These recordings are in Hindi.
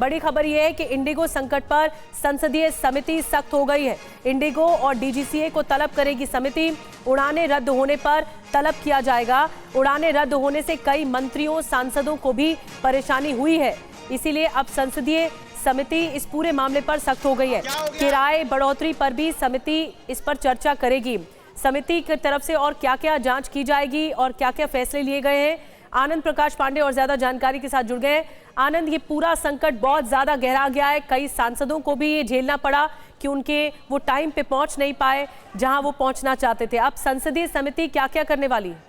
बड़ी खबर यह है कि इंडिगो संकट पर संसदीय समिति सख्त हो गई है। इंडिगो और डीजीसीए को तलब करेगी समिति। उड़ानें रद्द होने पर तलब किया जाएगा। उड़ानें रद्द होने से कई मंत्रियों सांसदों को भी परेशानी हुई है, इसीलिए अब संसदीय समिति इस पूरे मामले पर सख्त हो गई है। किराए बढ़ोतरी पर भी समिति इस पर चर्चा करेगी। समिति की तरफ से और क्या क्या जांच की जाएगी और क्या क्या फैसले लिए गए हैं, आनंद प्रकाश पांडे और ज्यादा जानकारी के साथ जुड़ गए हैं। आनंद, ये पूरा संकट बहुत ज्यादा गहरा गया है। कई सांसदों को भी ये झेलना पड़ा कि उनके वो टाइम पे पहुंच नहीं पाए जहां वो पहुंचना चाहते थे। अब संसदीय समिति क्या क्या करने वाली है?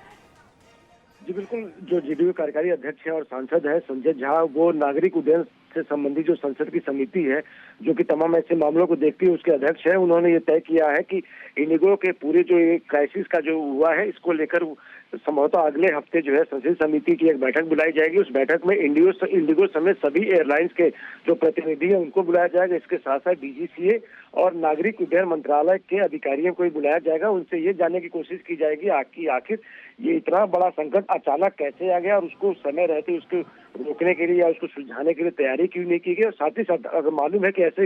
जी बिल्कुल, जो जेडीयू कार्यकारी अध्यक्ष है और सांसद है संजय झा, वो नागरिक उड्डयन से संबंधित जो संसद की समिति है जो कि तमाम ऐसे मामलों को देखती है उसके अध्यक्ष है। उन्होंने ये तय किया है कि इंडिगो के पूरे जो क्राइसिस का जो हुआ है इसको लेकर संभवतः अगले हफ्ते जो है संसदीय समिति की एक बैठक बुलाई जाएगी। उस बैठक में इंडिगो समेत सभी एयरलाइंस के जो प्रतिनिधि हैं उनको बुलाया जाएगा। इसके साथ साथ डीजीसीए और नागरिक उड्डयन मंत्रालय के अधिकारियों को भी बुलाया जाएगा। उनसे ये जानने की कोशिश की जाएगी कि आखिर ये इतना बड़ा संकट अचानक कैसे आ गया और उसको समय रहते उसको रोकने के लिए या उसको सुलझाने के लिए तैयारी क्यों नहीं की गई। और साथ ही साथ अगर मालूम है कि ऐसे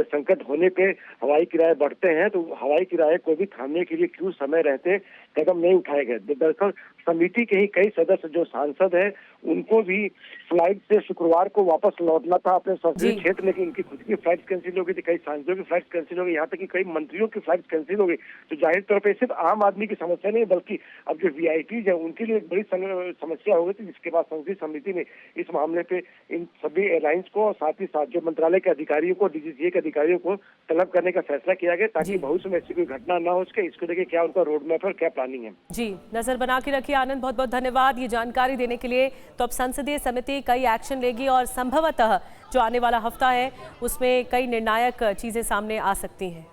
संकट होने पे हवाई किराए बढ़ते हैं तो हवाई किराए को भी थामने के लिए क्यों समय रहते कदम नहीं उठाए गए। दरअसल समिति के ही कई सदस्य जो सांसद हैं उनको भी फ्लाइट से शुक्रवार को वापस लौटना था अपने संसदीय क्षेत्र, लेकिन उनकी खुद की फ्लाइट कैंसिल हो गई थी, कई सांसदों की फ्लाइट कैंसिल हो गई, यहाँ तक कि कई मंत्रियों की फ्लाइट कैंसिल हो गई। तो जाहिर तौर पर सिर्फ आम आदमी की समस्या नहीं बल्कि अब जो वीआईपीज है उनके लिए एक बड़ी समस्या हो गई थी, जिसके बाद संसदीय समिति ने इस मामले पे इन सभी एयरलाइंस को और साथ ही साथ जो मंत्रालय के अधिकारियों को डीजीसीए के अधिकारियों को तलब करने का फैसला किया गया ताकि भविष्य में ऐसी कोई घटना न हो सके। इसको लेकर क्या उनका रोड मैप और क्या प्लानिंग है। जी, नजर बना के रखिए आनंद, बहुत बहुत धन्यवाद ये जानकारी देने के लिए। तो अब संसदीय समिति कई एक्शन लेगी और संभवतः जो आने वाला हफ्ता है उसमें कई निर्णायक चीजें सामने आ सकती हैं।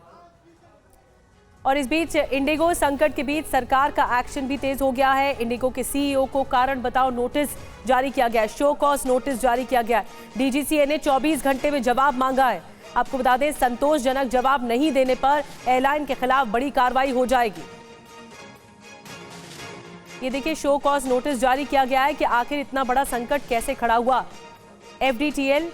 और इस बीच इंडिगो संकट के बीच सरकार का एक्शन भी तेज हो गया है। इंडिगो के सीईओ को कारण बताओ नोटिस जारी किया गया है, शो कॉज नोटिस जारी किया गया है। डीजीसीए ने 24 घंटे में जवाब मांगा है। आपको बता दें, संतोषजनक जवाब नहीं देने पर एयरलाइन के खिलाफ बड़ी कार्रवाई हो जाएगी। ये देखिए, शो कॉज नोटिस जारी किया गया है कि आखिर इतना बड़ा संकट कैसे खड़ा हुआ। FDTL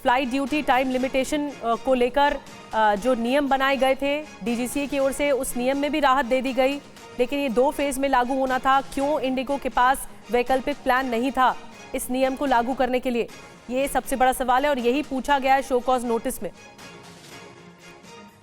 flight duty time limitation को लेकर जो नियम बनाए गए थे डीजीसीए की ओर से, उस नियम में भी राहत दे दी गई, लेकिन ये 2 फेज में लागू होना था। क्यों इंडिगो के पास वैकल्पिक प्लान नहीं था इस नियम को लागू करने के लिए? ये सबसे बड़ा सवाल है और यही पूछा गया है शो कॉज नोटिस में।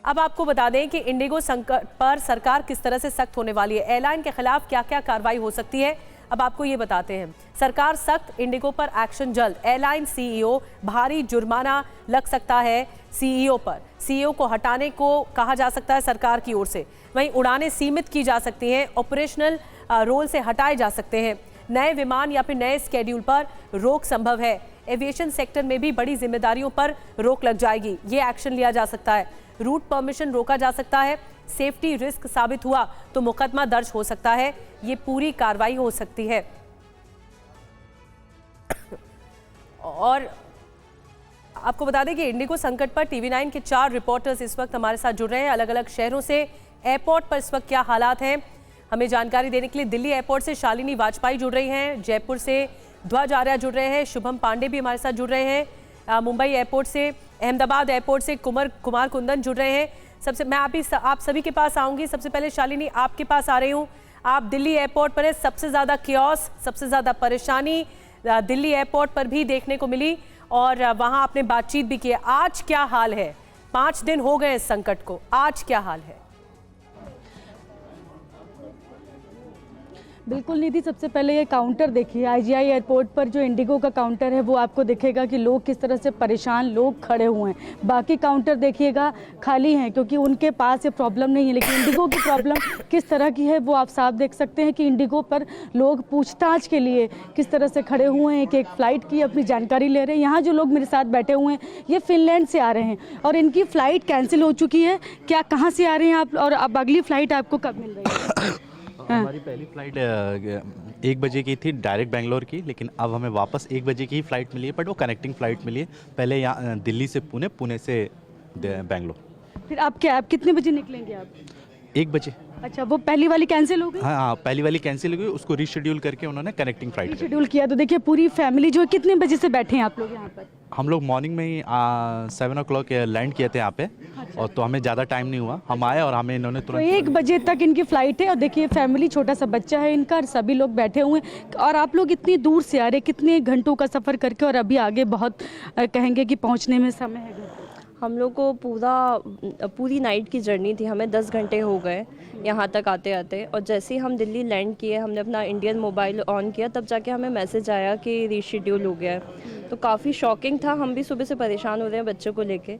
अब आपको बता दें कि इंडिगो संकट पर सरकार किस तरह से सख्त होने वाली है, एयरलाइन के खिलाफ क्या क्या कार्रवाई हो सकती है, अब आपको ये बताते हैं। सरकार सख्त, इंडिगो पर एक्शन जल्द। एयरलाइन सीईओ, भारी जुर्माना लग सकता है सीईओ पर। सीईओ को हटाने को कहा जा सकता है सरकार की ओर से। वहीं उड़ानें सीमित की जा सकती हैं, ऑपरेशनल रोल से हटाए जा सकते हैं। नए विमान या फिर नए स्केड्यूल पर रोक संभव है। एविएशन सेक्टर में भी बड़ी जिम्मेदारियों पर रोक लग जाएगी, ये एक्शन लिया जा सकता है। रूट परमिशन रोका जा सकता है। सेफ्टी रिस्क साबित हुआ तो मुकदमा दर्ज हो सकता है। ये पूरी कार्रवाई हो सकती है। और आपको बता दें कि इंडिगो संकट पर टीवी9 के 4 रिपोर्टर्स इस वक्त हमारे साथ जुड़ रहे हैं अलग अलग शहरों से। एयरपोर्ट पर इस वक्त क्या हालात हैं, हमें जानकारी देने के लिए दिल्ली एयरपोर्ट से शालिनी वाजपेयी जुड़ रही हैं, जयपुर से ध्वज आर्या जुड़ रहे हैं, शुभम पांडे भी हमारे साथ जुड़ रहे हैं, मुंबई एयरपोर्ट से, अहमदाबाद एयरपोर्ट से कुमार कुंदन जुड़ रहे हैं। मैं आप सभी के पास आऊंगी। सबसे पहले शालिनी, आपके पास आ रही हूँ। आप दिल्ली एयरपोर्ट पर है, सबसे ज़्यादा कियोस, सबसे ज़्यादा परेशानी दिल्ली एयरपोर्ट पर भी देखने को मिली और वहाँ आपने बातचीत भी की। आज क्या हाल है? 5 दिन हो गए इस संकट को, आज क्या हाल है? बिल्कुल निधि, सबसे पहले ये काउंटर देखिए, आईजीआई एयरपोर्ट पर जो इंडिगो का काउंटर है वो आपको दिखेगा कि लोग किस तरह से परेशान लोग खड़े हुए हैं। बाकी काउंटर देखिएगा खाली हैं क्योंकि उनके पास ये प्रॉब्लम नहीं है, लेकिन इंडिगो की प्रॉब्लम किस तरह की है वो आप साफ देख सकते हैं कि इंडिगो पर लोग पूछताछ के लिए किस तरह से खड़े हुए हैं। एक फ्लाइट की अपनी जानकारी ले रहे हैं। यहाँ जो लोग मेरे साथ बैठे हुए हैं ये फिनलैंड से आ रहे हैं और इनकी फ़्लाइट कैंसिल हो चुकी है। क्या, कहाँ से आ रहे हैं आप और अब अगली फ़्लाइट आपको कब मिल रही है? हमारी पहली फ़्लाइट 1 बजे की थी डायरेक्ट बेंगलोर की, लेकिन अब हमें वापस 1 बजे की ही फ़्लाइट मिली है, बट वो कनेक्टिंग फ़्लाइट मिली है। पहले यहाँ दिल्ली से पुणे, पुणे से बेंगलोर। फिर आप कितने बजे निकलेंगे आप? 1 बजे। अच्छा, वो पहली वाली कैंसिल हो गई? हाँ, पहली वाली कैंसिल हो गई, उसको रीशेड्यूल करके उन्होंने कनेक्टिंग फ़्लाइट रीशेड्यूल किया। तो देखिए पूरी फैमिली जो है, कितने बजे से बैठे हैं आप लोग यहाँ पर? हम लोग मॉर्निंग में ही 7 o'clock लैंड किए थे यहाँ पे, और तो हमें ज़्यादा टाइम नहीं हुआ, हम आए और हमें इन्होंने तो तुरंत 1 बजे तक इनकी फ़्लाइट है और देखिए फैमिली, छोटा सा बच्चा है इनका और सभी लोग बैठे हुए हैं। और आप लोग इतनी दूर से आ रहे, कितने घंटों का सफ़र करके, और अभी आगे बहुत कहेंगे कि पहुंचने में समय है? हम लोग को पूरी नाइट की जर्नी थी, हमें 10 घंटे हो गए यहाँ तक आते आते। और जैसे ही हम दिल्ली लैंड किए, हमने अपना इंडियन मोबाइल ऑन किया, तब जाके हमें मैसेज आया कि रीशेड्यूल हो गया है। तो काफ़ी शॉकिंग था, हम भी सुबह से परेशान हो रहे हैं बच्चों को लेके,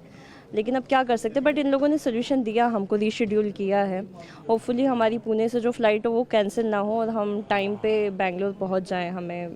लेकिन अब क्या कर सकते हैं। बट इन लोगों ने सोल्यूशन दिया, हमको रीशेड्यूल किया है। होपफुली हमारी पुणे से जो फ़्लाइट हो वो कैंसिल ना हो और हम टाइम पे बेंगलोर पहुँच जाएँ। हमें